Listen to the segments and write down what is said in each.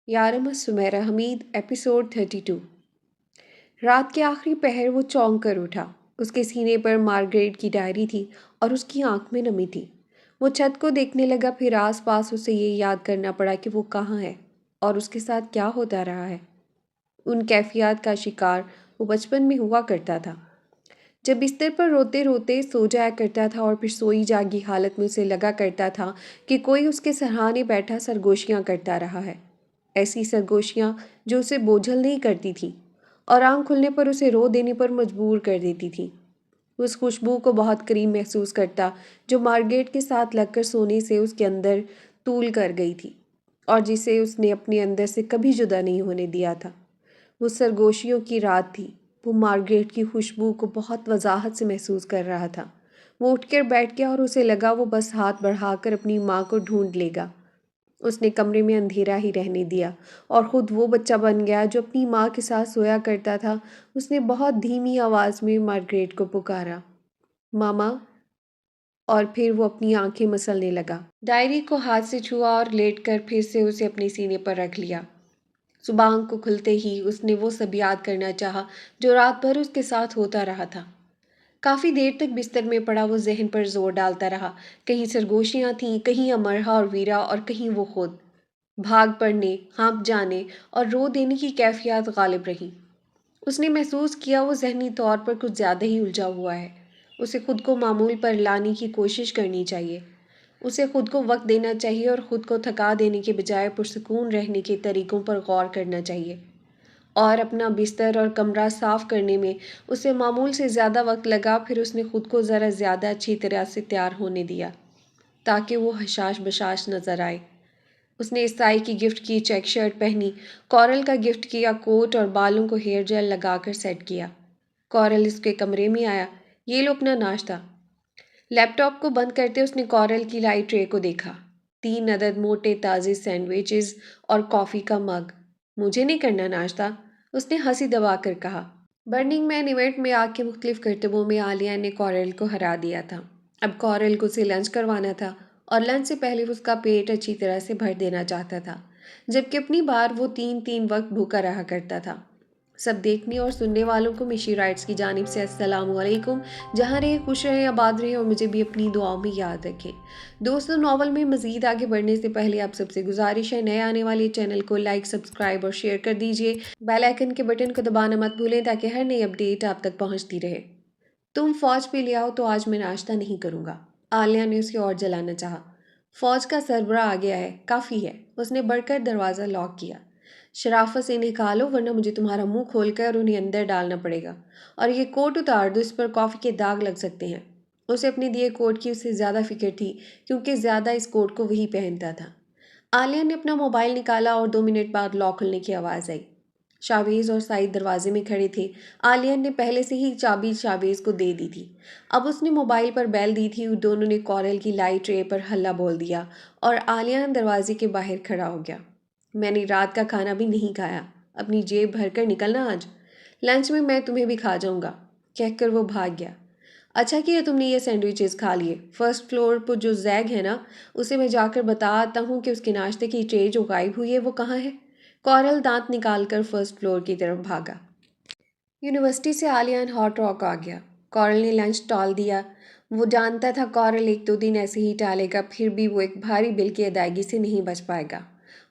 یارم سمیرہ حمید episode 32۔ رات کے آخری پہر وہ چونک کر اٹھا۔ اس کے سینے پر مارگریٹ کی ڈائری تھی اور اس کی آنکھ میں نمی تھی۔ وہ چھت کو دیکھنے لگا، پھر آس پاس اسے یہ یاد کرنا پڑا کہ وہ کہاں ہے اور اس کے ساتھ کیا ہوتا رہا ہے۔ ان کیفیات کا شکار وہ بچپن میں ہوا کرتا تھا، جب بستر پر روتے روتے سو جایا کرتا تھا اور پھر سوئی جاگی حالت میں اسے لگا کرتا تھا کہ کوئی اس کے سرہانے بیٹھا سرگوشیاں کرتا رہا ہے، ایسی سرگوشیاں جو اسے بوجھل نہیں کرتی تھیں اور آنکھ کھلنے پر اسے رو دینے پر مجبور کر دیتی تھیں۔ اس خوشبو کو بہت قریب محسوس کرتا جو مارگریٹ کے ساتھ لگ کر سونے سے اس کے اندر طول کر گئی تھی اور جسے اس نے اپنے اندر سے کبھی جدا نہیں ہونے دیا تھا۔ وہ سرگوشیوں کی رات تھی۔ وہ مارگریٹ کی خوشبو کو بہت وضاحت سے محسوس کر رہا تھا۔ وہ اٹھ کر بیٹھ گیا اور اسے لگا وہ بس ہاتھ بڑھا کر اپنی ماں کو ڈھونڈ لے گا۔ اس نے کمرے میں اندھیرا ہی رہنے دیا اور خود وہ بچہ بن گیا جو اپنی ماں کے ساتھ سویا کرتا تھا۔ اس نے بہت دھیمی آواز میں مارگریٹ کو پکارا، ماما، اور پھر وہ اپنی آنکھیں مسلنے لگا۔ ڈائری کو ہاتھ سے چھوا اور لیٹ کر پھر سے اسے اپنے سینے پر رکھ لیا۔ صبح آنکھ کو کھلتے ہی اس نے وہ سب یاد کرنا چاہا جو رات بھر اس کے ساتھ ہوتا رہا تھا۔ کافی دیر تک بستر میں پڑا وہ ذہن پر زور ڈالتا رہا۔ کہیں سرگوشیاں تھیں، کہیں امرہا اور ویرا، اور کہیں وہ خود۔ بھاگ پڑنے، ہانپ جانے اور رو دینے کی کیفیات غالب رہیں۔ اس نے محسوس کیا وہ ذہنی طور پر کچھ زیادہ ہی الجھا ہوا ہے۔ اسے خود کو معمول پر لانے کی کوشش کرنی چاہیے۔ اسے خود کو وقت دینا چاہیے اور خود کو تھکا دینے کے بجائے پرسکون رہنے کے طریقوں پر غور کرنا چاہیے۔ اور اپنا بستر اور کمرہ صاف کرنے میں اسے معمول سے زیادہ وقت لگا، پھر اس نے خود کو ذرا زیادہ اچھی طرح سے تیار ہونے دیا تاکہ وہ حشاش بشاش نظر آئے۔ اس نے عیسائی کی گفٹ کی چیک شرٹ پہنی، کورل کا گفٹ کیا کوٹ اور بالوں کو ہیئر جیل لگا کر سیٹ کیا۔ کورل اس کے کمرے میں آیا، یہ لو اپنا ناشتہ۔ لیپ ٹاپ کو بند کرتے اس نے کورل کی لائی ٹرے کو دیکھا، 3 عدد موٹے تازے سینڈوچز اور کافی کا مگ۔ مجھے نہیں کرنا ناشتہ، اس نے ہنسی دبا کر کہا۔ برننگ مین ایونٹ میں آگ کے مختلف کرتبوں میں عالیہ نے کورل کو ہرا دیا تھا۔ اب کورل کو اسے لنچ کروانا تھا اور لنچ سے پہلے اس کا پیٹ اچھی طرح سے بھر دینا چاہتا تھا، جبکہ اپنی بار وہ 3 وقت بھوکا رہا کرتا تھا۔ سب دیکھنے اور سننے والوں کو میشی رائٹس کی جانب سے السلام علیکم۔ جہاں رہے خوش رہیں، آباد رہیں اور مجھے بھی اپنی دعاؤں میں یاد رکھیں۔ دوستوں، ناول میں مزید آگے بڑھنے سے پہلے آپ سب سے گزارش ہے، نئے آنے والے چینل کو لائک، سبسکرائب اور شیئر کر دیجیے۔ بیل آئیکن کے بٹن کو دبانا مت بھولیں تاکہ ہر نئی اپڈیٹ آپ تک پہنچتی رہے۔ تم فوج پہ لے آؤ تو آج میں ناشتہ نہیں کروں گا، عالیہ نے اسے اور جلانا چاہا۔ فوج کا سربراہ آ گیا ہے، کافی ہے۔ اس نے بڑھ کر دروازہ لاک کیا۔ شرافت سے نکالو ورنہ مجھے تمہارا منہ کھول کر انہیں اندر ڈالنا پڑے گا، اور یہ کوٹ اتار دو، اس پر کافی کے داغ لگ سکتے ہیں۔ اسے اپنے دیے کوٹ کی اس سے زیادہ فکر تھی کیونکہ زیادہ اس کوٹ کو وہی پہنتا تھا۔ عالیہ نے اپنا موبائل نکالا اور 2 منٹ بعد لاک کھلنے کی آواز آئی۔ شاویز اور سعید دروازے میں کھڑے تھے۔ عالیہ نے پہلے سے ہی چابی شاویز کو دے دی تھی۔ اب اس نے موبائل پر بیل دی تھی۔ دونوں نے کورل کی لائی ٹرے پر ہلہ بول دیا اور عالیہ دروازے کے باہر کھڑا ہو گیا۔ میں نے رات کا کھانا بھی نہیں کھایا، اپنی جیب بھر کر نکلنا آج، لنچ میں تمہیں بھی کھا جاؤں گا، کہہ کر وہ بھاگ گیا۔ اچھا کیا تم نے یہ سینڈوچز کھا لیے۔ فرسٹ فلور پر جو زیگ ہے نا، اسے میں جا کر بتا آتا ہوں کہ اس کے ناشتے کی ٹرے جو غائب ہوئی ہے وہ کہاں ہے۔ کورل دانت نکال کر فرسٹ فلور کی طرف بھاگا۔ یونیورسٹی سے عالیہ ہاٹ راک آ گیا۔ کورل نے لنچ ٹال دیا۔ وہ جانتا تھا کورل 1-2 دن ایسے ہی ٹالے گا، پھر بھی وہ ایک بھاری بل کی ادائیگی سے نہیں بچ پائے گا۔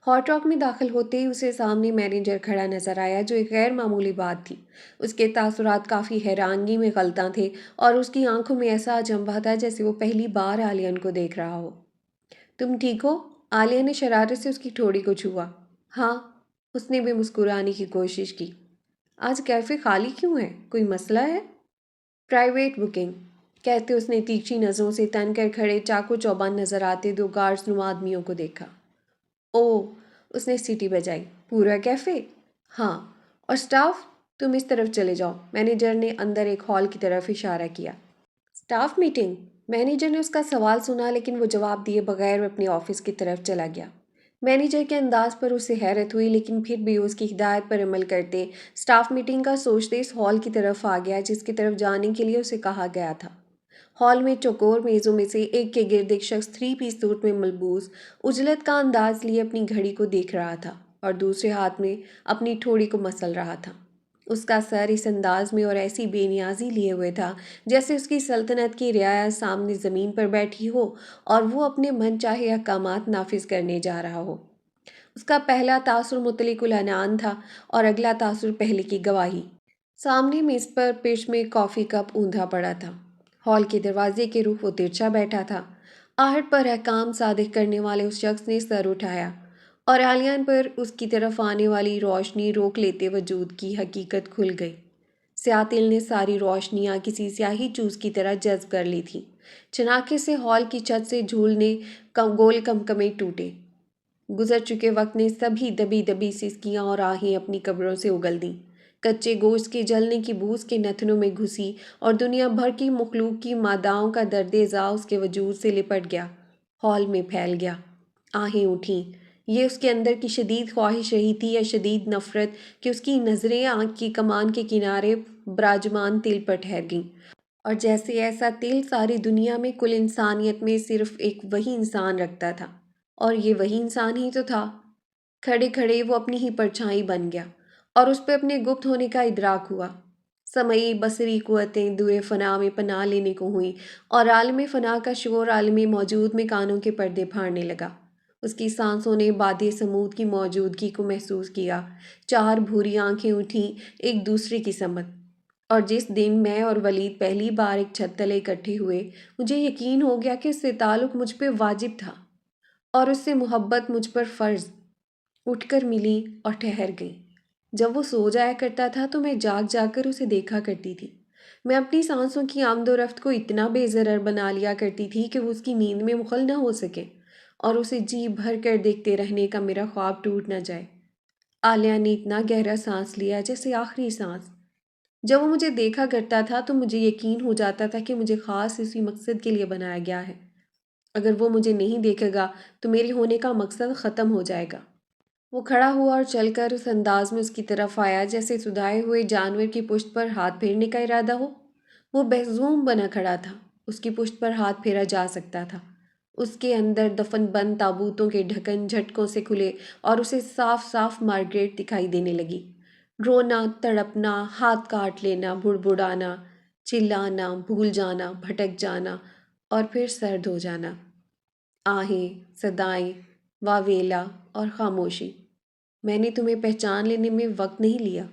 ہاٹ راک میں داخل ہوتے ہی اسے سامنے مینیجر کھڑا نظر آیا جو ایک غیر معمولی بات تھی۔ اس کے تاثرات کافی حیرانگی میں غلطاں تھے اور اس کی آنکھوں میں ایسا اچنبھا تھا جیسے وہ پہلی بار عالیہ کو دیکھ رہا ہو۔ تم ٹھیک ہو؟ عالیہ نے شرارت سے اس کی ٹھوڑی کو چھوا۔ ہاں، اس نے بھی مسکرانے کی کوشش کی۔ آج کیفے خالی کیوں ہے؟ کوئی مسئلہ ہے؟ پرائیویٹ بکنگ، کہتے اس نے تیکھی نظروں سے تن کر کھڑے چاقو چوبند نظر آتے 2 گارڈز نما آدمیوں کو دیکھا۔ اوہ، اس نے سیٹی بجائی۔ پورا کیفے؟ ہاں، اور سٹاف؟ تم اس طرف چلے جاؤ، مینیجر نے اندر ایک ہال کی طرف اشارہ کیا۔ Staff meeting? مینیجر نے اس کا سوال سنا لیکن وہ جواب دیے بغیر اپنے آفس کی طرف چلا گیا۔ مینیجر کے انداز پر اسے حیرت ہوئی لیکن پھر بھی اس کی ہدایت پر عمل کرتے سٹاف میٹنگ کا سوچتے اس ہال کی طرف آ گیا جس کی طرف جانے کے لیے اسے کہا گیا تھا۔ ہال میں چوکور میزوں میں سے ایک کے گرد ایک شخص 3 پیس سوٹ میں ملبوس اجلت کا انداز لیے اپنی گھڑی کو دیکھ رہا تھا۔ اور دوسرے ہاتھ میں اپنی ٹھوڑی کو مسل رہا تھا۔ اس کا سر اس انداز میں اور ایسی بے نیازی لیے ہوئے تھا جیسے اس کی سلطنت کی رعایا سامنے زمین پر بیٹھی ہو اور وہ اپنے من چاہے احکامات نافذ کرنے جا رہا ہو۔ اس کا پہلا تاثر مطلق العنان تھا اور اگلا تاثر پہلے کی گواہی۔ سامنے میز پر پش میں کافی کپ اوندا پڑا تھا۔ ہال کے دروازے کے رخ وہ ترچھا بیٹھا تھا۔ آہٹ پر احکام صادق کرنے والے اس شخص نے سر اٹھایا اور آلیان پر اس کی طرف آنے والی روشنی روک لیتے وجود کی حقیقت کھل گئی۔ سیاہ تل نے ساری روشنیاں کسی سیاہی چوز کی طرح جذب کر لی تھی۔ چناکے سے ہال کی چھت سے جھولنے گول کمکمے ٹوٹے۔ گزر چکے وقت نے سبھی دبی دبی سسکیاں اور آہیں اپنی قبروں سے اگل دیں۔ کچے گوشت کے جلنے کی بو اس کے نتنوں میں گھسی اور دنیا بھر کی مخلوق کی ماداؤں کا درد ذا اس کے وجود سے لپٹ گیا، ہال میں پھیل گیا۔ آہیں اٹھیں۔ یہ اس کے اندر کی شدید خواہش رہی تھی یا شدید نفرت کہ اس کی نظریں آنکھ کی کمان کے کنارے براجمان تل پر ٹھہر گئیں، اور جیسے ایسا تل ساری دنیا میں کل انسانیت میں صرف ایک وہی انسان رکھتا تھا، اور یہ وہی انسان ہی تو تھا۔ کھڑے کھڑے وہ اپنی ہی پرچھائی بن گیا اور اس پہ اپنے گپت ہونے کا ادراک ہوا۔ سمعی بصری قوتیں دور فنا میں پناہ لینے کو ہوئیں اور عالم فنا کا شور عالم موجود میں کانوں کے پردے پھاڑنے لگا۔ اس کی سانسوں نے باد سمود کی موجودگی کو محسوس کیا۔ چار بھوری آنکھیں اٹھیں ایک دوسرے کی سمت، اور جس دن میں اور ولید پہلی بار ایک چھت تلے اکٹھے ہوئے مجھے یقین ہو گیا کہ اس سے تعلق مجھ پہ واجب تھا اور اس سے محبت مجھ پر فرض۔ اٹھ کر ملی اور ٹھہر گئی۔ جب وہ سو جایا کرتا تھا تو میں جاگ جاگ کر اسے دیکھا کرتی تھی۔ میں اپنی سانسوں کی آمد و رفت کو اتنا بے ضرر بنا لیا کرتی تھی کہ وہ اس کی نیند میں مخل نہ ہو سکے اور اسے جی بھر کر دیکھتے رہنے کا میرا خواب ٹوٹ نہ جائے۔ عالیہ نے اتنا گہرا سانس لیا جیسے آخری سانس۔ جب وہ مجھے دیکھا کرتا تھا تو مجھے یقین ہو جاتا تھا کہ مجھے خاص اسی مقصد کے لیے بنایا گیا ہے۔ اگر وہ مجھے نہیں دیکھے گا تو میرے ہونے کا مقصد ختم ہو جائے گا۔ وہ کھڑا ہوا اور چل کر اس انداز میں اس کی طرف آیا جیسے سدھائے ہوئے جانور کی پشت پر ہاتھ پھیرنے کا ارادہ ہو۔ وہ بہزوم بنا کھڑا تھا۔ اس کی پشت پر ہاتھ پھیرا جا سکتا تھا۔ اس کے اندر دفن بند تابوتوں کے ڈھکن جھٹکوں سے کھلے اور اسے صاف صاف مارگریٹ دکھائی دینے لگی۔ رونا، تڑپنا، ہاتھ کاٹ لینا، بڑبڑانا، چلانا، بھول جانا، بھٹک جانا اور پھر سرد ہو جانا۔ آہیں، صدائیں، واویلا اور خاموشی۔ میں نے تمہیں پہچان لینے میں وقت نہیں لیا۔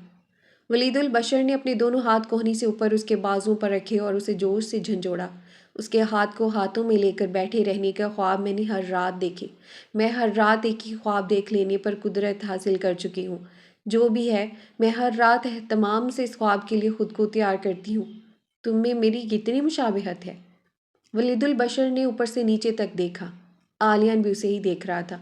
ولید البشر نے اپنے دونوں ہاتھ کوہنی سے اوپر اس کے بازوں پر رکھے اور اسے جوش سے جھنجھوڑا۔ اس کے ہاتھ کو ہاتھوں میں لے کر بیٹھے رہنے کا خواب میں نے ہر رات دیکھے۔ میں ہر رات ایک ہی خواب دیکھ لینے پر قدرت حاصل کر چکی ہوں۔ جو بھی ہے، میں ہر رات اہتمام سے اس خواب کے لیے خود کو تیار کرتی ہوں۔ تم میں میری کتنی مشابہت ہے۔ ولید البشر نے اوپر سے نیچے تک دیکھا۔ آلیان بھی اسے ہی دیکھ رہا تھا۔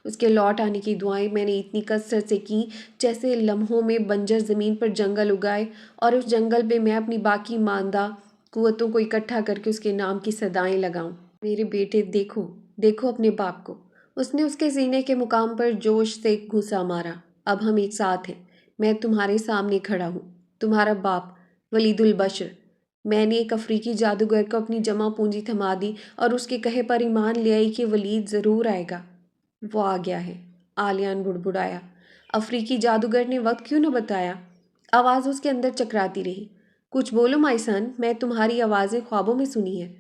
اس کے لوٹ آنے کی دعائیں میں نے اتنی کثرت سے کیں جیسے لمحوں میں بنجر زمین پر جنگل اگائے اور اس جنگل پہ میں اپنی باقی ماندہ قوتوں کو اکٹھا کر کے اس کے نام کی صدائیں لگاؤں۔ میرے بیٹے، دیکھو، دیکھو اپنے باپ کو۔ اس نے اس کے سینے کے مقام پر جوش سے گھسا مارا۔ اب ہم ایک ساتھ ہیں۔ میں تمہارے سامنے کھڑا ہوں، تمہارا باپ، ولید البشر۔ میں نے ایک افریقی جادوگر کو اپنی جمع پونجی تھما دی اور اس کے کہے پر ایمان لے آئی کہ ولید ضرور آئے گا۔ وہ آ گیا ہے، آلیان بڑبڑایا۔ افریقی جادوگر نے وقت کیوں نہ بتایا؟ آواز اس کے اندر چکراتی رہی۔ کچھ بولو مائی سن، میں تمہاری آوازیں خوابوں میں سنی ہیں۔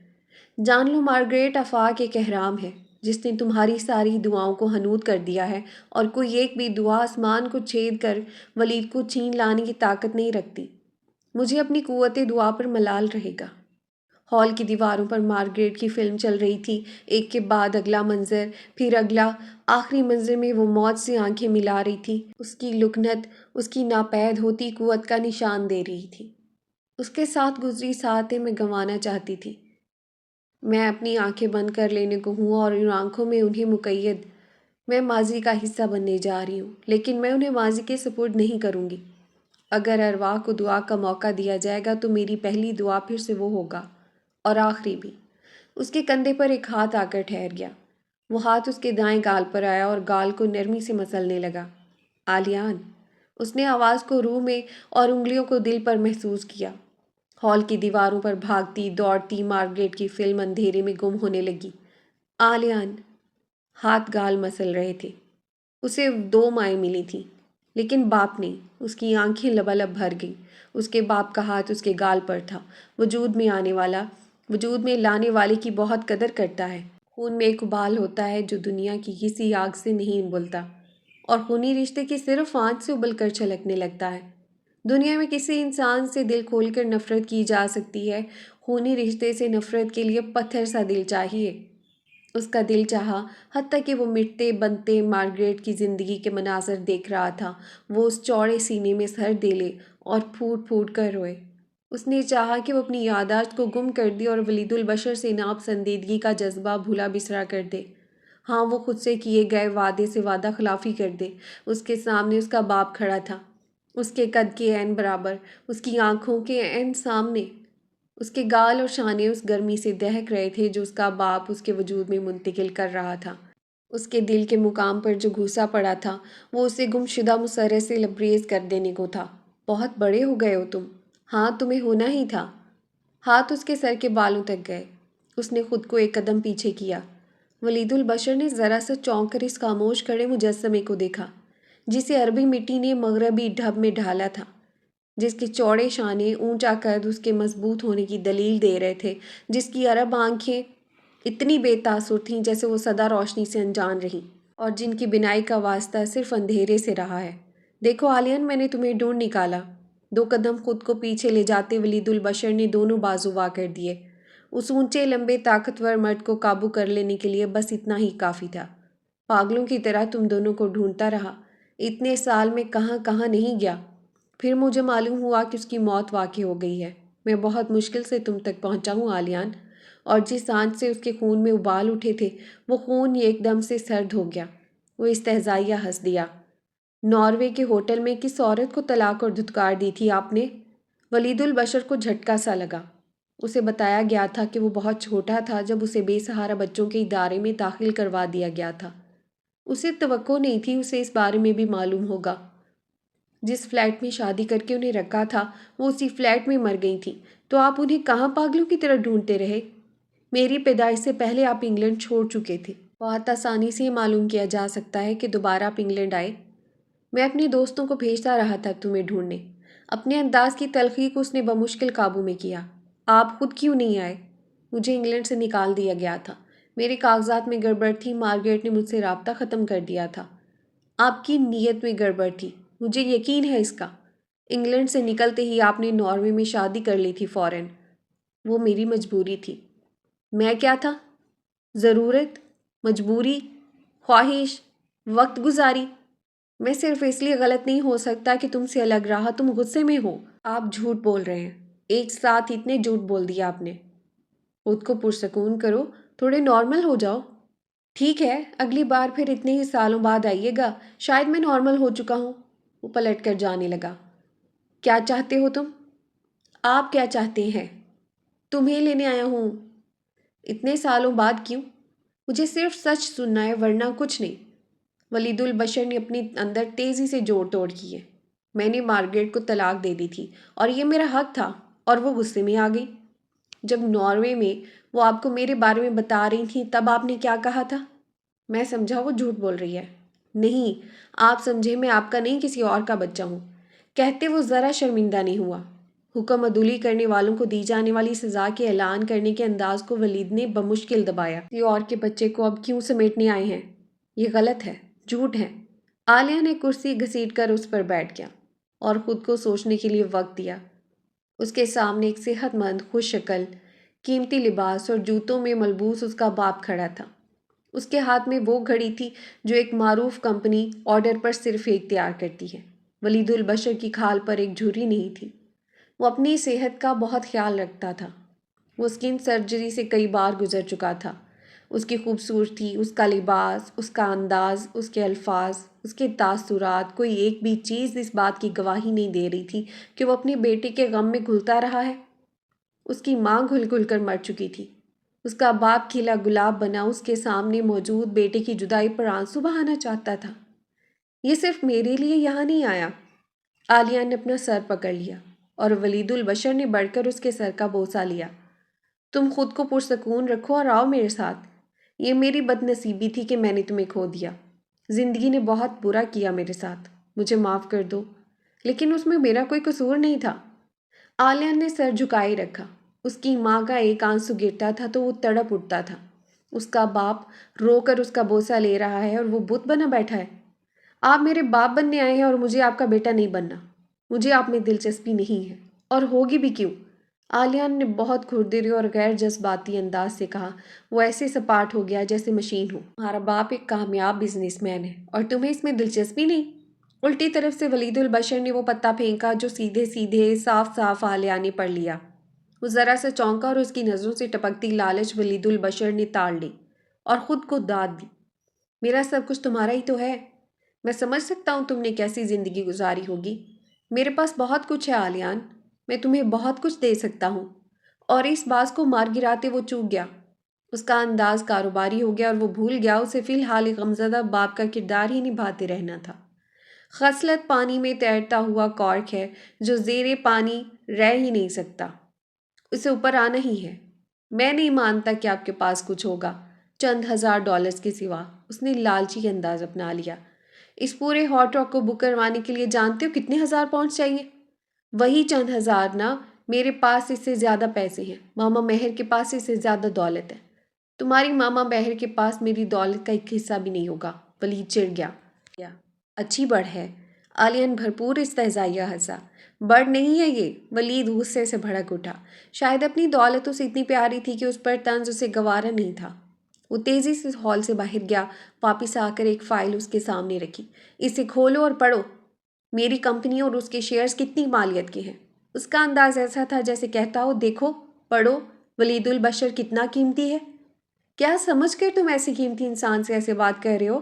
جان لو مارگریٹ آفاق ایک احرام ہے جس نے تمہاری ساری دعاؤں کو حنوط کر دیا ہے، اور کوئی ایک بھی دعا آسمان کو چھید کر ولید کو چھین لانے کی طاقت نہیں رکھتی۔ مجھے اپنی قوت دعا پر ملال رہے گا۔ ہال کی دیواروں پر مارگریٹ کی فلم چل رہی تھی، ایک کے بعد اگلا منظر، پھر اگلا۔ آخری منظر میں وہ موت سے آنکھیں ملا رہی تھی۔ اس کی لکنت اس کی ناپید ہوتی قوت کا نشان دے رہی تھی۔ اس کے ساتھ گزری ساعتیں میں گنوانا چاہتی تھی۔ میں اپنی آنکھیں بند کر لینے کو ہوں اور ان آنکھوں میں انہیں مقید۔ میں ماضی کا حصہ بننے جا رہی ہوں، لیکن میں انہیں ماضی کے سپرد نہیں کروں گی۔ اگر ارواح کو دعا کا موقع دیا جائے گا تو میری پہلی دعا پھر سے وہ ہوگا، اور آخری بھی۔ اس کے کندھے پر ایک ہاتھ آ کر ٹھہر گیا۔ وہ ہاتھ اس کے دائیں گال پر آیا اور گال کو نرمی سے مسلنے لگا۔ آلیان، اس نے آواز کو روح میں اور انگلیوں کو دل پر محسوس کیا۔ ہال کی دیواروں پر بھاگتی دوڑتی مارگریٹ کی فلم اندھیرے میں گم ہونے لگی۔ آلیان، ہاتھ گال مسل رہے تھے۔ اسے 2 مائیں ملی تھیں، لیکن باپ نہیں۔ اس کی آنکھیں لبالب بھر گئیں۔ اس کے باپ کا ہاتھ اس کے گال پر تھا۔ وجود میں لانے والے کی بہت قدر کرتا ہے۔ خون میں ایک ابال ہوتا ہے جو دنیا کی کسی آگ سے نہیں ابلتا، اور خونی رشتے کی صرف آنچ سے ابل کر چھلکنے لگتا ہے۔ دنیا میں کسی انسان سے دل کھول کر نفرت کی جا سکتی ہے، خونی رشتے سے نفرت کے لیے پتھر سا دل چاہیے۔ اس کا دل چاہا، حتیٰ کہ وہ مٹتے بنتے مارگریٹ کی زندگی کے مناظر دیکھ رہا تھا، وہ اس چوڑے سینے میں سر دے لے اور پھوٹ پھوٹ کر روئے۔ اس نے چاہا کہ وہ اپنی یادداشت کو گم کر دے اور ولید البشر سے ناپسندیدگی کا جذبہ بھولا بسرا کر دے۔ ہاں، وہ خود سے کیے گئے وعدے سے وعدہ خلافی کر دے۔ اس کے سامنے اس کا باپ کھڑا تھا، اس کے قد کے عین برابر، اس کی آنکھوں کے عین سامنے۔ اس کے گال اور شانے اس گرمی سے دہک رہے تھے جو اس کا باپ اس کے وجود میں منتقل کر رہا تھا۔ اس کے دل کے مقام پر جو گھسا پڑا تھا وہ اسے گمشدہ مسرت سے لبریز کر دینے کو تھا۔ بہت بڑے ہو گئے ہو تم۔ ہاں، تمہیں ہونا ہی تھا۔ ہاتھ اس کے سر کے بالوں تک گئے۔ اس نے خود کو ایک قدم پیچھے کیا۔ ولید البشر نے ذرا سا چونک کر اس خاموش کھڑے مجسمے کو دیکھا، جسے عربی مٹی نے مغربی ڈھب میں ڈھالا تھا، جس کے چوڑے شانے اونچا قد اس کے مضبوط ہونے کی دلیل دے رہے تھے، جس کی عرب آنکھیں اتنی بے تاثر تھیں جیسے وہ سدا روشنی سے انجان رہیں، اور جن کی بینائی کا واسطہ صرف اندھیرے سے رہا ہے۔ دیکھو آلین، میں نے تمہیں ڈھونڈ نکالا۔ 2 قدم خود کو پیچھے لے جاتے ولید البشر نے دونوں بازو وا کر دیے۔ اس اونچے لمبے طاقتور مرد کو قابو کر لینے کے لیے بس اتنا ہی کافی تھا۔ پاگلوں کی طرح تم دونوں کو ڈھونڈتا رہا، اتنے سال میں کہاں کہاں نہیں گیا۔ پھر مجھے معلوم ہوا کہ اس کی موت واقع ہو گئی ہے۔ میں بہت مشکل سے تم تک پہنچا ہوں آلیان، اور جس آنچ سے اس کے خون میں ابال اٹھے تھے وہ خون ایک دم سے سرد ہو گیا۔ وہ استہزائیہ ہنس دیا۔ ناروے کے ہوٹل میں کس عورت کو طلاق اور دھتکار دی تھی آپ نے؟ ولید البشر کو جھٹکا سا لگا۔ اسے بتایا گیا تھا کہ وہ بہت چھوٹا تھا جب اسے بے سہارا بچوں کے ادارے میں داخل کروا دیا گیا تھا۔ اسے توقع نہیں تھی اسے اس بارے میں بھی معلوم ہوگا۔ جس فلیٹ میں شادی کر کے انہیں رکھا تھا وہ اسی فلیٹ میں مر گئی تھیں، تو آپ انہیں کہاں پاگلوں کی طرح ڈھونڈتے رہے؟ میری پیدائش سے پہلے آپ انگلینڈ چھوڑ چکے تھے۔ بہت آسانی سے یہ معلوم کیا جا سکتا ہے کہ دوبارہ آپ انگلینڈ آئے۔ میں اپنے دوستوں کو بھیجتا رہا تھا تمہیں ڈھونڈنے۔ اپنے انداز کی تلخی کو اس نے بمشکل قابو میں کیا۔ آپ خود کیوں نہیں آئے؟ مجھے انگلینڈ سے نکال دیا گیا تھا۔ میرے کاغذات میں گڑبڑ تھی، مارگریٹ نے مجھ سے رابطہ ختم کر دیا تھا۔ آپ کی نیت میں گڑبڑ تھی، مجھے یقین ہے اس کا۔ انگلینڈ سے نکلتے ہی آپ نے ناروے میں شادی کر لی تھی فوراً۔ وہ میری مجبوری تھی۔ میں کیا تھا؟ ضرورت، مجبوری، خواہش، وقت گزاری۔ میں صرف اس لیے غلط نہیں ہو سکتا کہ تم سے الگ رہا، تم غصے میں ہو۔ آپ جھوٹ بول رہے ہیں، ایک ساتھ اتنے جھوٹ بول دیا آپ نے۔ خود کو پرسکون کرو، تھوڑے نارمل ہو جاؤ۔ ٹھیک ہے، اگلی بار پھر اتنے ہی سالوں بعد آئیے گا، شاید میں نارمل ہو چکا ہوں۔ وہ پلٹ کر جانے لگا۔ کیا چاہتے ہو تم؟ آپ کیا چاہتے ہیں؟ تمہیں لینے آیا ہوں۔ اتنے سالوں بعد کیوں؟ مجھے صرف سچ سننا ہے، ورنہ کچھ نہیں۔ ولید البشر نے اپنی اندر تیزی سے جوڑ توڑ کی ہے۔ میں نے مارگریٹ کو طلاق دے دی تھی اور یہ میرا حق تھا، اور وہ غصے میں آ گئی۔ جب ناروے میں وہ آپ کو میرے بارے میں بتا رہی تھیں تب آپ نے کیا کہا تھا؟ میں سمجھا وہ جھوٹ بول رہی ہے۔ نہیں، آپ سمجھے میں آپ کا نہیں کسی اور کا بچہ ہوں۔ کہتے وہ ذرا شرمندہ نہیں ہوا۔ حکم عدولی کرنے والوں کو دی جانے والی سزا کے اعلان کرنے کے انداز کو ولید نے بمشکل دبایا۔ کسی اور کے بچے کو اب کیوں سمیٹنے آئے ہیں؟ یہ غلط ہے، جھوٹ ہے۔ عالیہ نے کرسی گھسیٹ کر اس پر بیٹھ گیا اور خود کو سوچنے کے لیے وقت دیا۔ اس کے سامنے ایک صحت مند، خوش شکل، قیمتی لباس اور جوتوں میں ملبوس اس کا باپ کھڑا تھا۔ اس کے ہاتھ میں وہ گھڑی تھی جو ایک معروف کمپنی آرڈر پر صرف ایک تیار کرتی ہے۔ ولید البشر کی کھال پر ایک جھری نہیں تھی۔ وہ اپنی صحت کا بہت خیال رکھتا تھا۔ وہ اسکن سرجری سے کئی بار گزر چکا تھا۔ اس کی خوبصورتی، اس کا لباس، اس کا انداز، اس کے الفاظ، اس کے تاثرات، کوئی ایک بھی چیز اس بات کی گواہی نہیں دے رہی تھی کہ وہ اپنے بیٹے کے غم میں گھلتا رہا ہے۔ اس کی ماں گھل گھل کر مر چکی تھی۔ اس کا باپ کھلا گلاب بنا اس کے سامنے موجود بیٹے کی جدائی پر آنسو بہانا چاہتا تھا۔ یہ صرف میرے لیے یہاں نہیں آیا۔ عالیہ نے اپنا سر پکڑ لیا اور ولید البشر نے بڑھ کر اس کے سر کا بوسہ لیا۔ تم خود کو پرسکون رکھو اور آؤ میرے ساتھ۔ یہ میری بد نصیبی تھی کہ میں نے تمہیں کھو دیا، زندگی نے بہت برا کیا میرے ساتھ، مجھے معاف کر دو، لیکن اس میں میرا کوئی قصور نہیں تھا۔ عالیہ نے سر جھکائے رکھا۔ اس کی ماں کا ایک آنسو گرتا تھا تو وہ تڑپ اٹھتا تھا۔ اس کا باپ رو کر اس کا بوسہ لے رہا ہے اور وہ بت بنا بیٹھا ہے۔ آپ میرے باپ بننے آئے ہیں اور مجھے آپ کا بیٹا نہیں بننا۔ مجھے آپ میں دلچسپی نہیں ہے، اور ہوگی بھی کیوں؟ عالیہ نے بہت کھردرے اور غیر جذباتی انداز سے کہا۔ وہ ایسے سپاٹ ہو گیا جیسے مشین ہو۔ تمہارا باپ ایک کامیاب بزنس مین ہے اور تمہیں اس میں دلچسپی نہیں؟ الٹی طرف سے ولید البشر نے وہ پتا پھینکا جو سیدھے سیدھے صاف صاف عالیہ نے پڑھ لیا۔ وہ ذرا سا چونکا اور اس کی نظروں سے ٹپکتی لالچ ولید البشر نے تاڑ لی اور خود کو داد دی۔ میرا سب کچھ تمہارا ہی تو ہے۔ میں سمجھ سکتا ہوں تم نے کیسی زندگی گزاری ہوگی۔ میرے پاس بہت کچھ ہے عالیان، میں تمہیں بہت کچھ دے سکتا ہوں۔ اور اس باز کو مار گراتے وہ چوک گیا۔ اس کا انداز کاروباری ہو گیا اور وہ بھول گیا اسے فی الحال ایک غمزدہ باپ کا کردار ہی نبھاتے رہنا تھا۔ خصلت پانی میں تیرتا ہوا کارک ہے جو زیر پانی رہ ہی نہیں سکتا، اسے اوپر آنا ہی ہے۔ میں نہیں مانتا کہ آپ کے پاس کچھ ہوگا چند ہزار ڈالرز کے سوا۔ اس نے لالچی انداز اپنا لیا۔ اس پورے ہاٹ راک کو بک کروانے کے لیے جانتے ہو کتنے ہزار پاؤنڈ چاہیے؟ وہی چند ہزار نا، میرے پاس اس سے زیادہ پیسے ہیں۔ ماما مہر کے پاس اس سے زیادہ دولت ہے۔ تمہاری ماما مہر کے پاس میری دولت کا ایک حصہ بھی نہیں ہوگا۔ ولید چڑ گیا۔ اچھی بڑھ ہے۔ عالیہ نے بھرپور استہزائیہ ہنسا۔ بڑھ نہیں ہے یہ۔ ولید غصے سے بھڑک اٹھا۔ شاید اپنی دولت اسے اتنی پیاری تھی کہ اس پر طنز اسے گوارا نہیں تھا۔ وہ تیزی سے ہال سے باہر گیا، واپس آ کر ایک فائل اس کے سامنے رکھی۔ اسے کھولو اور پڑھو۔ میری کمپنی اور اس کے شیئرز کتنی مالیت کے ہیں؟ اس کا انداز ایسا تھا جیسے کہتا ہو دیکھو، پڑھو، ولید البشر کتنا قیمتی ہے۔ کیا سمجھ کر تم ایسے قیمتی انسان سے ایسے بات کر رہے ہو؟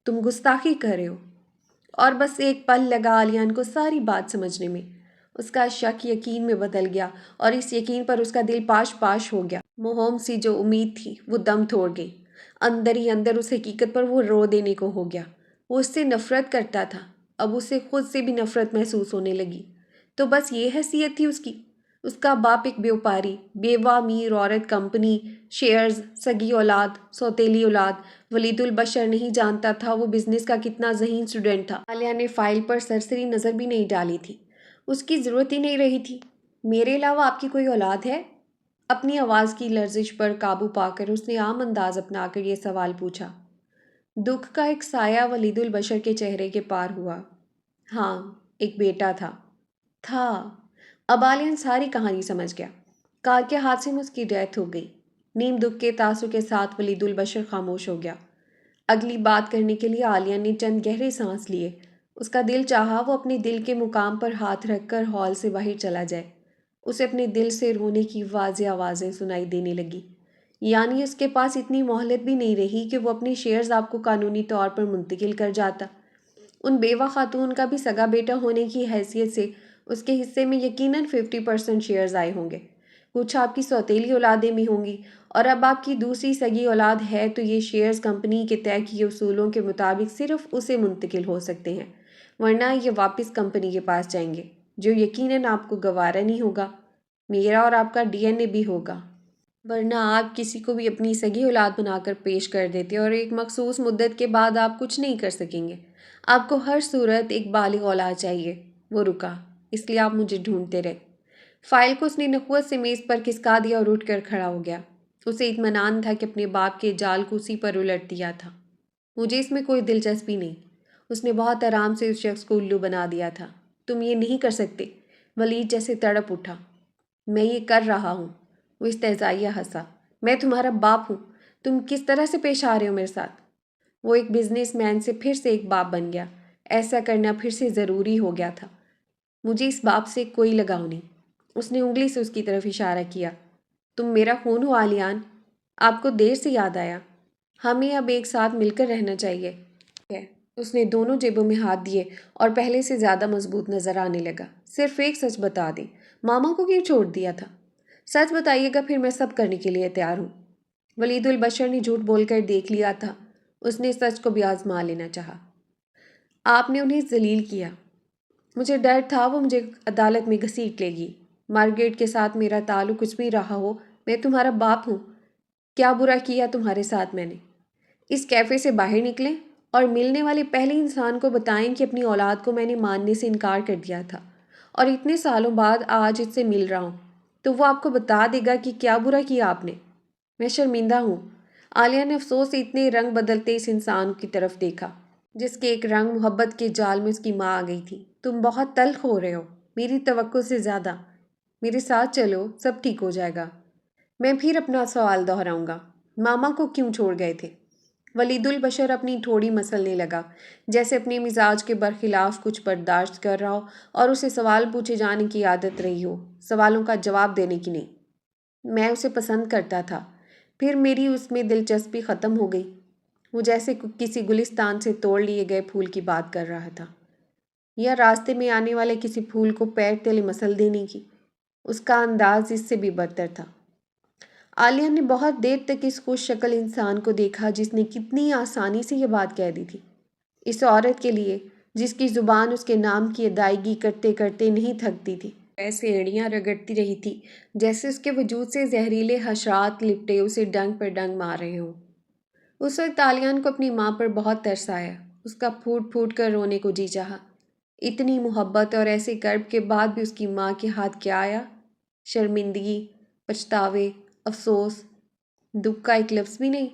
تم گستاخی کر رہے ہو۔ اور بس ایک پل لگا عالیان کو ساری بات سمجھنے میں۔ اس کا شک یقین میں بدل گیا اور اس یقین پر اس کا دل پاش پاش ہو گیا۔ موہوم سی جو امید تھی وہ دم توڑ گئی۔ اندر ہی اندر اس حقیقت پر وہ رو دینے کو ہو گیا۔ وہ اس سے نفرت کرتا تھا، اب اسے خود سے بھی نفرت محسوس ہونے لگی۔ تو بس یہ حیثیت تھی اس کی۔ اس کا باپ ایک بیوپاری، بیوہ امیر عورت، کمپنی، شیئرز، سگی اولاد، سوتیلی اولاد۔ ولید البشر نہیں جانتا تھا وہ بزنس کا کتنا ذہین اسٹوڈنٹ تھا۔ عالیہ نے فائل پر سرسری نظر بھی نہیں ڈالی تھی۔ اس کی ضرورت ہی نہیں رہی تھی۔ میرے علاوہ آپ کی کوئی اولاد ہے؟ اپنی آواز کی لرزش پر قابو پا کر اس نے عام انداز اپنا کر یہ سوال پوچھا۔ دکھ کا ایک سایہ ولید البشر کے چہرے کے پار ہوا۔ ہاں، ایک بیٹا تھا۔ اب عالیہ ساری کہانی سمجھ گیا۔ کار کے حادثے میں اس کی ڈیتھ ہو گئی۔ نیم دکھ کے تاثر کے ساتھ ولید البشر خاموش ہو گیا۔ اگلی بات کرنے کے لیے عالیہ نے چند گہرے سانس لیے۔ اس کا دل چاہا وہ اپنے دل کے مقام پر ہاتھ رکھ کر ہال سے باہر چلا جائے۔ اسے اپنے دل سے رونے کی واضح آوازیں سنائی دینے لگی۔ یعنی اس کے پاس اتنی مہلت بھی نہیں رہی کہ وہ اپنے شیئرز آپ کو قانونی طور پر منتقل کر جاتا۔ ان بیوہ خاتون کا بھی سگا بیٹا ہونے کی حیثیت سے اس کے حصے میں یقیناً 50% شیئرز آئے ہوں گے۔ کچھ آپ کی سوتیلی اولادیں بھی ہوں گی، اور اب آپ کی دوسری سگی اولاد ہے تو یہ شیئرز کمپنی کے طے کیے اصولوں کے مطابق صرف اسے منتقل ہو سکتے ہیں، ورنہ یہ واپس کمپنی کے پاس جائیں گے، جو یقیناً آپ کو گوارا نہیں ہوگا۔ میرا اور آپ کا ڈی این اے بھی ہوگا، ورنہ آپ کسی کو بھی اپنی سگی اولاد بنا کر پیش کر دیتے اور ایک مخصوص مدت کے بعد آپ کچھ نہیں کر سکیں گے۔ آپ کو ہر صورت ایک بالغ اولاد چاہیے۔ وہ رکا، اس لیے آپ مجھے ڈھونڈتے رہے۔ فائل کو اس نے نخوت سے میز پر کھسکا دیا اور اٹھ کر کھڑا ہو گیا۔ اسے اطمینان تھا کہ اپنے باپ کے جال کو اسی پر الٹ دیا تھا۔ مجھے اس میں کوئی دلچسپی نہیں۔ اس نے بہت آرام سے اس شخص کو الو بنا دیا تھا۔ تم یہ نہیں کر سکتے۔ ولید جیسے تڑپ اٹھا۔ میں یہ کر رہا ہوں۔ وہ استہزائیہ ہنسا۔ میں تمہارا باپ ہوں۔ تم کس طرح سے پیش آ رہے ہو میرے ساتھ؟ وہ ایک بزنس مین سے پھر سے ایک باپ بن گیا۔ ایسا کرنا پھر سے ضروری ہو گیا تھا۔ مجھے اس باپ سے کوئی لگاؤ نہیں۔ اس نے انگلی سے اس کی طرف اشارہ کیا۔ تم میرا خون ہو عالیان۔ آپ کو دیر سے یاد آیا۔ ہمیں اب ایک ساتھ مل کر رہنا چاہیے۔ اس نے دونوں جیبوں میں ہاتھ دیے اور پہلے سے زیادہ مضبوط نظر آنے لگا۔ صرف ایک سچ بتا دیں، ماما کو کیوں چھوڑ دیا تھا؟ سچ بتائیے گا، پھر میں سب کرنے کے لیے تیار ہوں۔ ولید البشر نے جھوٹ بول کر دیکھ لیا تھا۔ اس نے سچ کو بھی آزما لینا چاہا۔ آپ نے انہیں ذلیل کیا۔ مجھے ڈر تھا وہ مجھے عدالت میں گھسیٹ لے گی۔ مارگریٹ کے ساتھ میرا تعلق کچھ بھی رہا ہو، میں تمہارا باپ ہوں۔ کیا برا کیا تمہارے ساتھ میں نے؟ اس کیفے سے باہر نکلیں اور ملنے والے پہلے انسان کو بتائیں کہ اپنی اولاد کو میں نے ماننے سے انکار کر دیا تھا اور اتنے سالوں بعد آج اس سے مل رہا ہوں، تو وہ آپ کو بتا دے گا کہ کیا برا کیا آپ نے۔ میں شرمندہ ہوں۔ عالیہ نے افسوس سے اتنے رنگ بدلتے اس انسان کی طرف دیکھا جس کے ایک رنگ محبت کے جال میں اس کی ماں آ گئی تھی۔ تم بہت تلخ ہو رہے ہو، میری توقع سے زیادہ۔ میرے ساتھ چلو، سب ٹھیک ہو جائے گا۔ میں پھر اپنا سوال دہراؤں گا، ماما کو کیوں چھوڑ گئے تھے؟ ولید البشر اپنی ٹھوڑی مسلنے لگا، جیسے اپنے مزاج کے برخلاف کچھ برداشت کر رہا ہو اور اسے سوال پوچھے جانے کی عادت رہی ہو، سوالوں کا جواب دینے کی نہیں۔ میں اسے پسند کرتا تھا، پھر میری اس میں دلچسپی ختم ہو گئی۔ وہ جیسے کسی گلستان سے توڑ لیے گئے پھول کی بات کر رہا تھا، یا راستے میں آنے والے کسی پھول کو پیر تلے مسل دینے کی۔ اس کا انداز اس سے بھی بدتر تھا۔ عالیہ نے بہت دیر تک اس خوش شکل انسان کو دیکھا جس نے کتنی آسانی سے یہ بات کہہ دی تھی، اس عورت کے لیے جس کی زبان اس کے نام کی ادائیگی کرتے کرتے نہیں تھکتی تھی، ایسے ایڑیاں رگڑتی رہی تھی جیسے اس کے وجود سے زہریلے حشرات لپٹے اسے ڈنگ پر ڈنگ مار رہے ہوں۔ اس وقت عالیہ کو اپنی ماں پر بہت ترس آیا، اس کا پھوٹ پھوٹ کر رونے کو جی چاہا۔ اتنی محبت اور ایسے کرب کے بعد بھی اس کی ماں کے ہاتھ کیا آیا؟ شرمندگی، پچھتاوے، افسوس، دکھ کا ایک لفظ بھی نہیں۔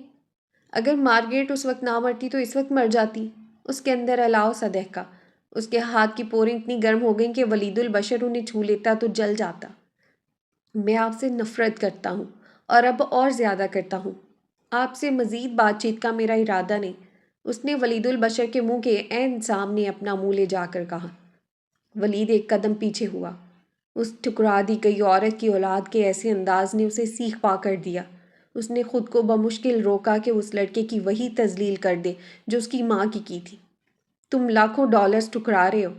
اگر مارگریٹ اس وقت نہ مرتی تو اس وقت مر جاتی۔ اس کے اندر الاؤ سا دہکا، اس کے ہاتھ کی پوریں اتنی گرم ہو گئیں کہ ولید البشر انہیں چھو لیتا تو جل جاتا۔ میں آپ سے نفرت کرتا ہوں اور اب اور زیادہ کرتا ہوں۔ آپ سے مزید بات چیت کا میرا ارادہ نہیں، اس نے ولید البشر کے منہ کے عین سامنے اپنا منہ لے جا کر کہا۔ ولید ایک قدم پیچھے ہوا۔ اس ٹھکرا دی گئی عورت کی اولاد کے ایسے انداز نے اسے سیخ پا کر دیا۔ اس نے خود کو بمشکل روکا کہ اس لڑکے کی وہی تذلیل کر دے جو اس کی ماں کی تھی۔ تم لاکھوں ڈالرز ٹھکرا رہے ہو۔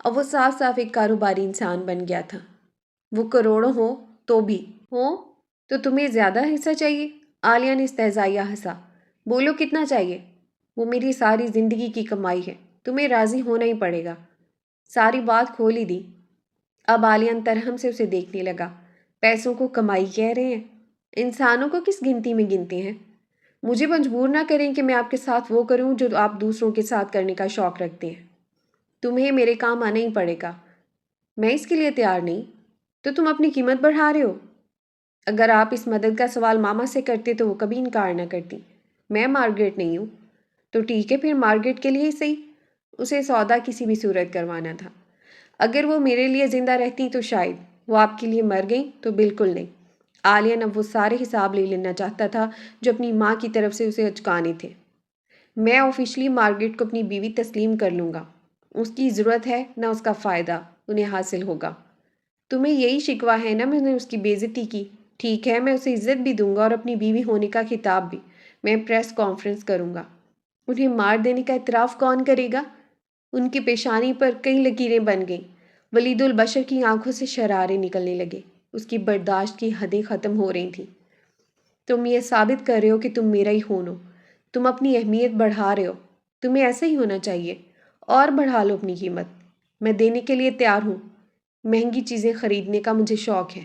اب وہ صاف صاف ایک کاروباری انسان بن گیا تھا۔ وہ کروڑوں ہو تو بھی ہو تو تمہیں زیادہ حصہ چاہیے؟ عالیہ نے استہزائیہ ہنسا۔ بولو کتنا چاہیے؟ وہ میری ساری زندگی کی کمائی ہے، تمہیں راضی ہونا ہی پڑے گا۔ ساری بات کھول ہی دی۔ اب عالیہ ترہم سے اسے دیکھنے لگا۔ پیسوں کو کمائی کہہ رہے ہیں؟ انسانوں کو کس گنتی میں گنتے ہیں؟ مجھے مجبور نہ کریں کہ میں آپ کے ساتھ وہ کروں جو آپ دوسروں کے ساتھ کرنے کا شوق رکھتے ہیں۔ تمہیں میرے کام آنا ہی پڑے گا۔ میں اس کے لیے تیار نہیں۔ تو تم اپنی قیمت بڑھا رہے ہو۔ اگر آپ اس مدد کا سوال ماما سے کرتے تو وہ کبھی انکار نہ کرتی۔ میں مارگریٹ نہیں ہوں۔ تو ٹھیک ہے، پھر مارگریٹ کے لیے ہی صحیح۔ اسے سودا کسی بھی صورت کروانا تھا۔ اگر وہ میرے لیے زندہ رہتی تو شاید، وہ آپ کے لیے مر گئیں تو بالکل نہیں۔ عالیہ اب وہ سارے حساب لے لینا چاہتا تھا جو اپنی ماں کی طرف سے اسے اچکانے تھے۔ میں آفیشلی مارگریٹ کو اپنی بیوی تسلیم کر لوں گا۔ اس کی ضرورت ہے نہ اس کا فائدہ انہیں حاصل ہوگا۔ تمہیں یہی شکوہ ہے نا میں نے اس کی بے عزتی کی؟ ٹھیک ہے، میں اسے عزت بھی دوں گا اور اپنی بیوی ہونے کا خطاب بھی۔ میں پریس کانفرنس کروں گا۔ انہیں مار دینے کا اعتراف کون کرے گا؟ ان کی پیشانی پر کئی لکیریں بن گئیں۔ ولید البشر کی آنکھوں سے شرارے نکلنے لگے۔ اس کی برداشت کی حدیں ختم ہو رہی تھیں۔ تم یہ ثابت کر رہے ہو کہ تم میرا ہی خون ہو۔ تم اپنی اہمیت بڑھا رہے ہو۔ تمہیں ایسا ہی ہونا چاہیے۔ اور بڑھا لو اپنی قیمت۔ میں دینے کے لیے تیار ہوں۔ مہنگی چیزیں خریدنے کا مجھے شوق ہے۔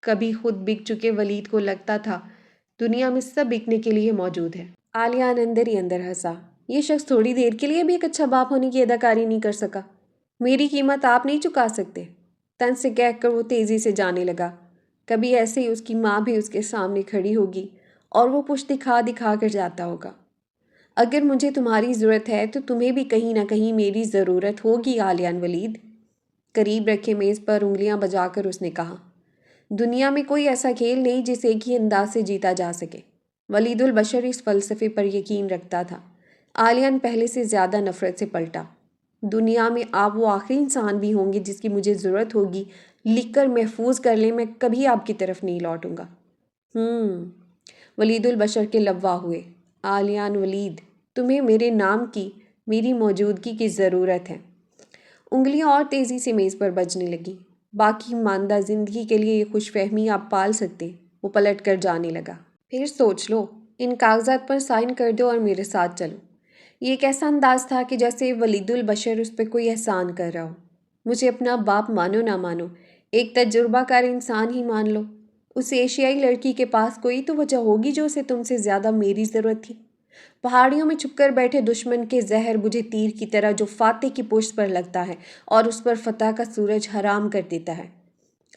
کبھی خود بک چکے ولید کو لگتا تھا دنیا میں سب بکنے کے لیے موجود ہے۔ عالیہ اندر ہی اندر ہنسا۔ یہ شخص تھوڑی دیر کے لیے بھی ایک اچھا باپ ہونے کی اداکاری نہیں کر سکا۔ میری قیمت آپ نہیں چکا سکتے۔ تن سے کہہ کر وہ تیزی سے جانے لگا۔ کبھی ایسے ہی اس کی ماں بھی اس کے سامنے کھڑی ہوگی اور وہ پشت دکھا دکھا کر جاتا ہوگا۔ اگر مجھے تمہاری ضرورت ہے تو تمہیں بھی کہیں نہ کہیں میری ضرورت ہوگی عالیہ ولید۔ قریب رکھے میز پر انگلیاں بجا کر اس نے کہا۔ دنیا میں کوئی ایسا کھیل نہیں جسے ایک ہی انداز سے جیتا جا سکے۔ ولید البشر اس فلسفے پر یقین رکھتا تھا۔ عالیہ پہلے سے زیادہ نفرت سے پلٹا۔ دنیا میں آپ وہ آخری انسان بھی ہوں گے جس کی مجھے ضرورت ہوگی، لکھ کر محفوظ کر لیں، میں کبھی آپ کی طرف نہیں لوٹوں گا۔ ولید البشر کے لب واہ ہوئے۔ عالیہ ولید، تمہیں میرے نام کی، میری موجودگی کی ضرورت ہے۔ انگلیاں اور تیزی سے میز پر بجنے لگیں۔ باقی ماندہ زندگی کے لیے یہ خوش فہمی آپ پال سکتے ہیں۔ وہ پلٹ کر جانے لگا۔ پھر سوچ لو، ان کاغذات پر سائن کر دو اور میرے ساتھ چلو۔ یہ ایک ایسا انداز تھا کہ جیسے ولید البشر اس پہ کوئی احسان کر رہا ہو۔ مجھے اپنا باپ مانو نہ مانو، ایک تجربہ کار انسان ہی مان لو۔ اس ایشیائی لڑکی کے پاس کوئی تو وجہ ہوگی جو اسے تم سے زیادہ میری ضرورت تھی۔ پہاڑیوں میں چھپ کر بیٹھے دشمن کے زہر بجھے تیر کی طرح جو فاتح کی پشت پر لگتا ہے اور اس پر فتح کا سورج حرام کر دیتا ہے۔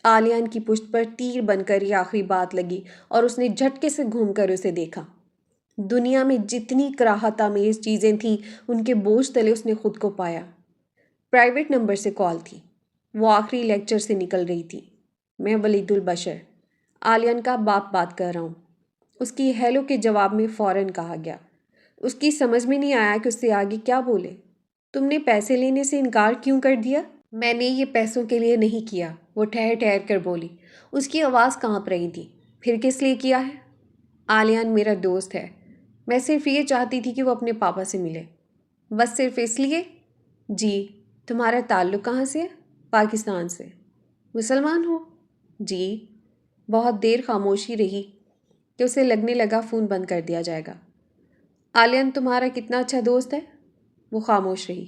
آلیان کی پشت پر تیر بن کر یہ آخری بات لگی اور اس نے جھٹکے سے گھوم کر اسے دیکھا۔ دنیا میں جتنی کراہت آمیز چیزیں تھیں ان کے بوجھ تلے اس نے خود کو پایا۔ پرائیویٹ نمبر سے کال تھی۔ وہ آخری لیکچر سے نکل رہی تھی۔ میں ولید البشر، آلیان کا باپ بات کر رہا ہوں۔ اس کی ہیلو کے جواب میں فوراً کہا گیا۔ اس کی سمجھ میں نہیں آیا کہ اس سے آگے کیا بولے۔ تم نے پیسے لینے سے انکار کیوں کر دیا؟ میں نے یہ پیسوں کے لیے نہیں کیا، وہ ٹھہر ٹھہر کر بولی۔ اس کی آواز کانپ رہی تھی۔ پھر کس لیے کیا ہے؟ آلیان میرا دوست ہے۔ میں صرف یہ چاہتی تھی کہ وہ اپنے پاپا سے ملے۔ بس صرف اس لیے؟ جی۔ تمہارا تعلق کہاں سے ہے؟ پاکستان سے۔ مسلمان ہو؟ جی۔ بہت دیر خاموشی رہی کہ اسے لگنے لگا فون بند کر دیا جائے گا۔ آلیان تمہارا کتنا اچھا دوست ہے؟ وہ خاموش رہی۔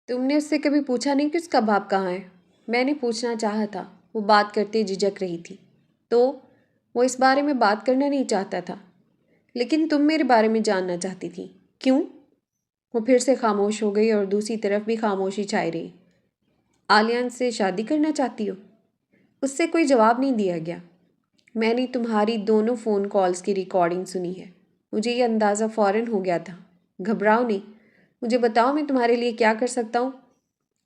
تم نے اس سے کبھی پوچھا نہیں کہ اس کا باپ کہاں ہے؟ میں نے پوچھنا چاہا تھا، وہ بات کرتے جھجک رہی تھی۔ تو وہ اس بارے میں بات کرنا نہیں چاہتا تھا، لیکن تم میرے بارے میں جاننا چاہتی تھی، کیوں؟ وہ پھر سے خاموش ہو گئی اور دوسری طرف بھی خاموشی چھائی رہی۔ آلیان سے شادی کرنا چاہتی ہو؟ اس سے کوئی جواب نہیں دیا گیا۔ میں نے تمہاری دونوں فون کالز کی ریکارڈنگ سنی ہے۔ مجھے یہ اندازہ فوراً ہو گیا تھا۔ گھبراؤ نہیں، مجھے بتاؤ میں تمہارے لیے کیا کر سکتا ہوں؟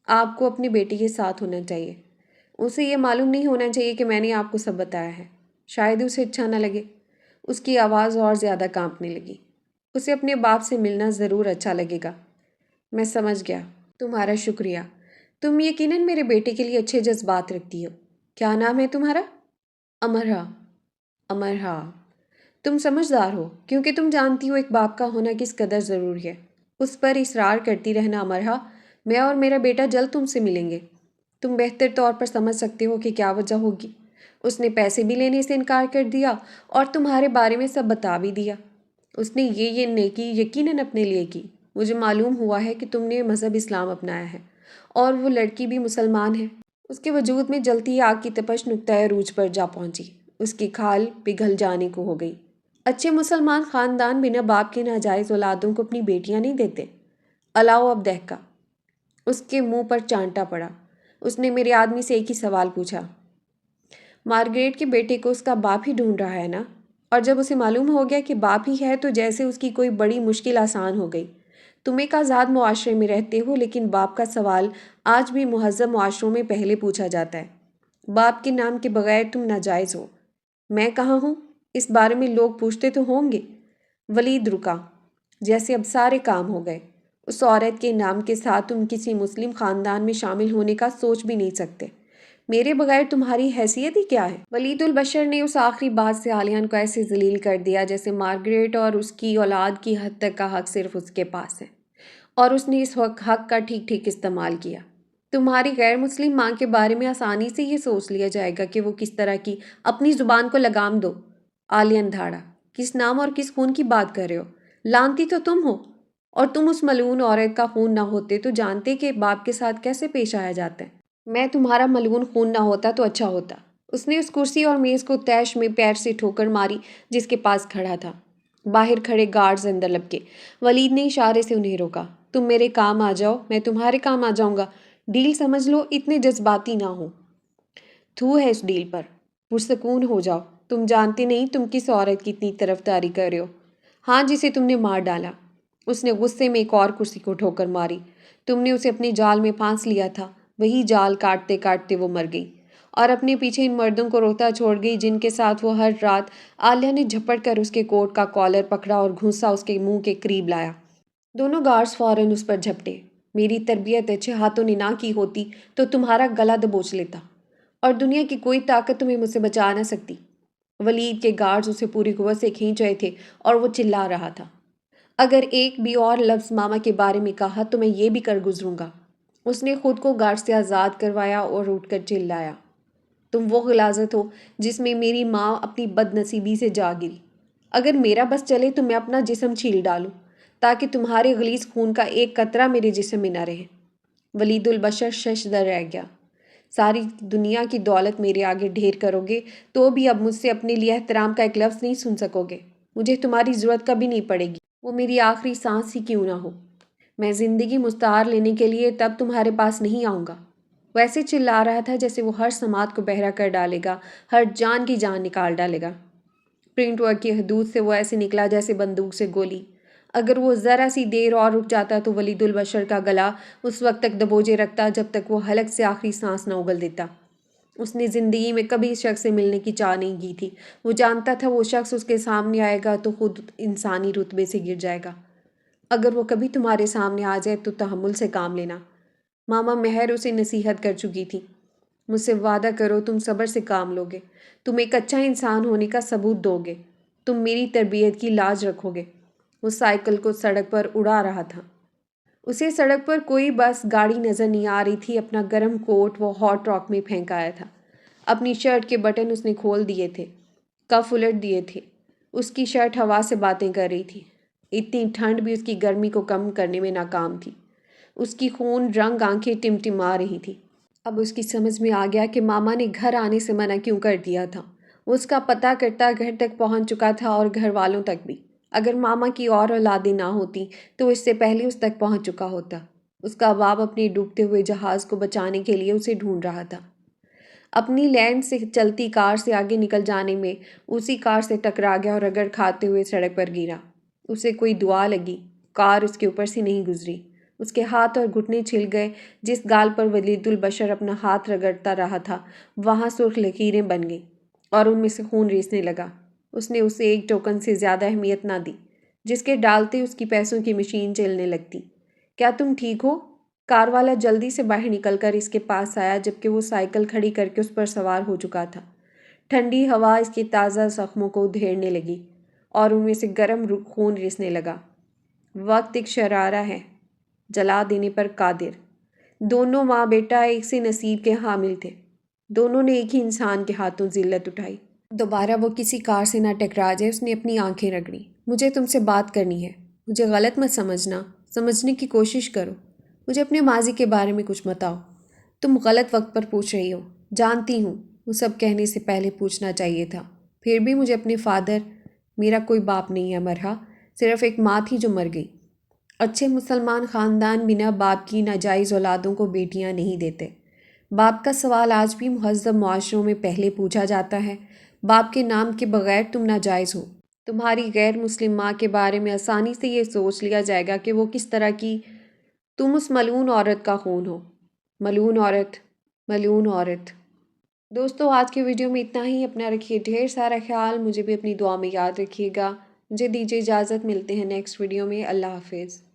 آپ کو اپنے بیٹے کے ساتھ ہونا چاہیے۔ اسے یہ معلوم نہیں ہونا چاہیے کہ میں نے آپ کو سب بتایا ہے۔ شاید اسے اچھا نہ لگے۔ اس کی آواز اور زیادہ کانپنے لگی۔ اسے اپنے باپ سے ملنا ضرور اچھا لگے گا۔ میں سمجھ گیا۔ تمہارا شکریہ۔ تم یقیناً میرے بیٹے کے لیے اچھے جذبات رکھتی ہو۔ کیا نام ہے تمہارا؟ امرہا۔ امرہا، تم سمجھدار ہو کیونکہ تم جانتی ہو ایک باپ کا ہونا کس قدر ضروری ہے۔ اس پر اصرار کرتی رہنا امرہا۔ میں اور میرا بیٹا جلد تم سے ملیں گے۔ تم بہتر طور پر سمجھ سکتے ہو کہ کیا وجہ ہوگی۔ اس نے پیسے بھی لینے سے انکار کر دیا اور تمہارے بارے میں سب بتا بھی دیا۔ اس نے یہ نیکی یقیناً اپنے لیے کی۔ مجھے معلوم ہوا ہے کہ تم نے مذہب اسلام اپنایا ہے اور وہ لڑکی بھی مسلمان ہے۔ اس کے وجود میں جلتی آگ کی تپش نقطۂ عروج پر جا پہنچی۔ اس کی کھال پگھل جانے کو ہو گئی۔ اچھے مسلمان خاندان بنا باپ کے ناجائز اولادوں کو اپنی بیٹیاں نہیں دیتے۔ الاؤ اب دہکا۔ اس کے منہ پر چانٹا پڑا۔ اس نے میرے آدمی سے ایک ہی سوال پوچھا۔ مارگریٹ کے بیٹے کو اس کا باپ ہی ڈھونڈ رہا ہے نا؟ اور جب اسے معلوم ہو گیا کہ باپ ہی ہے تو جیسے اس کی کوئی بڑی مشکل آسان ہو گئی۔ تم ایک آزاد معاشرے میں رہتے ہو، لیکن باپ کا سوال آج بھی مہذب معاشروں میں پہلے پوچھا جاتا ہے۔ باپ کے نام کے بغیر تم ناجائز ہو۔ میں کہاں ہوں؟ اس بارے میں لوگ پوچھتے تو ہوں گے۔ ولید رکا، جیسے اب سارے کام ہو گئے۔ اس عورت کے نام کے ساتھ تم کسی مسلم خاندان میں شامل ہونے کا سوچ بھی نہیں سکتے۔ میرے بغیر تمہاری حیثیت ہی کیا ہے؟ ولید البشر نے اس آخری بات سے آلیان کو ایسے ذلیل کر دیا جیسے مارگریٹ اور اس کی اولاد کی حد تک کا حق صرف اس کے پاس ہے، اور اس نے اس حق کا ٹھیک ٹھیک استعمال کیا۔ تمہاری غیر مسلم ماں کے بارے میں آسانی سے یہ سوچ لیا جائے گا کہ وہ کس طرح کی۔ اپنی زبان کو لگام دو۔ آلیان دھاڑا۔ کس نام اور کس خون کی بات کر رہے ہو؟ لعنتی تو تم ہو، اور تم اس ملعون عورت کا خون نہ ہوتے تو جانتے کہ باپ کے ساتھ کیسے پیش آیا جاتا ہے۔ میں تمہارا ملعون خون نہ ہوتا تو اچھا ہوتا۔ اس نے اس کرسی اور میز کو تیش میں پیر سے ٹھوکر ماری جس کے پاس کھڑا تھا۔ باہر کھڑے گارڈز اندر لپکے۔ ولید نے اشارے سے انہیں روکا۔ تم میرے کام آ جاؤ، میں تمہارے کام آ جاؤں گا۔ ڈیل سمجھ لو، اتنے جذباتی نہ ہو۔ تھو ہے اس ڈیل پر۔ پرسکون ہو جاؤ۔ تم جانتے نہیں تم کس عورت کی اتنی طرفداری کر رہے ہو۔ ہاں، جسے تم نے مار ڈالا۔ اس نے غصے میں ایک اور کرسی کو ٹھوکر ماری۔ تم نے اسے اپنے جال میں پھانس لیا تھا۔ وہی جال کاٹتے کاٹتے وہ مر گئی اور اپنے پیچھے ان مردوں کو روتا چھوڑ گئی جن کے ساتھ وہ ہر رات۔ آلیہ نے جھپٹ کر اس کے کوٹ کا کالر پکڑا اور گھونسا اس کے منہ کے قریب لایا۔ دونوں گارڈز فوراً اس پر جھپٹے۔ میری تربیت اچھے ہاتھوں نے نہ کی ہوتی تو تمہارا گلا دبوچ لیتا، اور دنیا کی کوئی طاقت تمہیں مجھ سے بچا نہ سکتی۔ ولید کے گارڈز اسے پوری قوت سے کھینچ رہے تھے اور وہ چلا رہا تھا۔ اگر ایک بھی اور لفظ ماما کے بارے میں کہا تو میں یہ بھی کر گزروں گا۔ اس نے خود کو گارڈ سے آزاد کروایا اور اٹھ کر چلایا۔ تم وہ غلاظت ہو جس میں میری ماں اپنی بد نصیبی سے جا گری۔ اگر میرا بس چلے تو میں اپنا جسم چھیل ڈالوں تاکہ تمہارے غلیظ خون کا ایک قطرہ میرے جسم میں نہ رہے۔ ولید البشر ششدر رہ گیا۔ ساری دنیا کی دولت میرے آگے ڈھیر کرو گے تو بھی اب مجھ سے اپنے لیے احترام کا ایک لفظ نہیں سن سکو گے۔ مجھے تمہاری ضرورت کبھی نہیں پڑے گی۔ وہ میری آخری سانس ہی کیوں نہ ہو۔ میں زندگی مستعار لینے کے لیے تب تمہارے پاس نہیں آؤں گا۔ وہ ایسے چلا رہا تھا جیسے وہ ہر سماعت کو بہرا کر ڈالے گا، ہر جان کی جان نکال ڈالے گا۔ پرنٹ ورک کی حدود سے وہ ایسے نکلا جیسے بندوق سے گولی۔ اگر وہ ذرا سی دیر اور رک جاتا تو ولید البشر کا گلا اس وقت تک دبوجے رکھتا جب تک وہ حلق سے آخری سانس نہ اگل دیتا۔ اس نے زندگی میں کبھی اس شخص سے ملنے کی چاہ نہیں کی تھی۔ وہ جانتا تھا وہ شخص اس کے سامنے آئے گا تو خود انسانی رتبے سے گر جائے گا۔ اگر وہ کبھی تمہارے سامنے آ جائے تو تحمل سے کام لینا۔ ماما مہر اسے نصیحت کر چکی تھی۔ مجھ سے وعدہ کرو تم صبر سے کام لوگے، تم ایک اچھا انسان ہونے کا ثبوت دو گے، تم میری تربیت کی لاج رکھو گے۔ وہ سائیکل کو سڑک پر اڑا رہا تھا۔ اسے سڑک پر کوئی بس گاڑی نظر نہیں آ رہی تھی۔ اپنا گرم کوٹ وہ ہاٹ راک میں پھینک آیا تھا۔ اپنی شرٹ کے بٹن اس نے کھول دیے تھے، کف الٹ دیے تھے۔ اس کی شرٹ ہوا سے باتیں کر رہی تھی۔ اتنی ٹھنڈ بھی اس کی گرمی کو کم کرنے میں ناکام تھی۔ اس کی خون رنگ آنکھیں ٹمٹما رہی تھیں۔ اب اس کی سمجھ میں آ گیا کہ ماما نے گھر آنے سے منع کیوں کر دیا تھا۔ وہ اس کا پتہ کرتا گھر تک پہنچ چکا تھا اور گھر والوں تک بھی۔ اگر ماما کی اور اولادیں نہ ہوتی تو اس سے پہلے اس تک پہنچ چکا ہوتا۔ اس کا باپ اپنے ڈوبتے ہوئے جہاز کو بچانے کے لیے اسے ڈھونڈ رہا تھا۔ اپنی لین سے چلتی کار سے آگے نکل جانے میں اسی کار سے ٹکرا گیا اور رگڑ کھاتے ہوئے سڑک پر گرا۔ اسے کوئی دعا لگی، کار اس کے اوپر سے نہیں گزری۔ اس کے ہاتھ اور گھٹنے چھل گئے۔ جس گال پر ولید البشر اپنا ہاتھ رگڑتا رہا تھا وہاں سرخ لکیریں بن گئیں اور ان میں سے خون ریسنے لگا۔ اس نے اسے ایک ٹوکن سے زیادہ اہمیت نہ دی جس کے ڈالتے اس کی پیسوں کی مشین چلنے لگتی۔ کیا تم ٹھیک ہو؟ کار والا جلدی سے باہر نکل کر اس کے پاس آیا جبکہ وہ سائیکل کھڑی کر کے اس پر سوار ہو چکا تھا۔ ٹھنڈی ہوا اس کے تازہ زخموں کو ادھیڑنے لگی اور ان میں سے گرم خون رسنے لگا۔ وقت ایک شرارہ ہے، جلا دینے پر قادر۔ دونوں ماں بیٹا ایک سے نصیب کے حامل تھے۔ دونوں نے ایک ہی انسان کے ہاتھوں ذلت اٹھائی۔ دوبارہ وہ کسی کار سے نہ ٹکرا جائے، اس نے اپنی آنکھیں رگڑیں۔ مجھے تم سے بات کرنی ہے، مجھے غلط مت سمجھنا، سمجھنے کی کوشش کرو، مجھے اپنے ماضی کے بارے میں کچھ بتاؤ۔ تم غلط وقت پر پوچھ رہی ہو، جانتی ہوں، وہ سب کہنے سے پہلے پوچھنا چاہیے تھا۔ پھر بھی مجھے اپنے فادر، میرا کوئی باپ نہیں ہے مرہا، صرف ایک ماں تھی جو مر گئی۔ اچھے مسلمان خاندان بنا باپ کی ناجائز اولادوں کو بیٹیاں نہیں دیتے۔ باپ کا سوال آج بھی مہذب معاشروں میں پہلے پوچھا جاتا ہے۔ باپ کے نام کے بغیر تم ناجائز ہو۔ تمہاری غیر مسلم ماں کے بارے میں آسانی سے یہ سوچ لیا جائے گا کہ وہ کس طرح کی۔ تم اس ملعون عورت کا خون ہو۔ ملعون عورت، ملعون عورت۔ دوستو آج کے ویڈیو میں اتنا ہی۔ اپنا رکھیے ڈھیر سارا خیال، مجھے بھی اپنی دعا میں یاد رکھیے گا۔ مجھے دیجیے اجازت، ملتے ہیں نیکسٹ ویڈیو میں۔ اللہ حافظ۔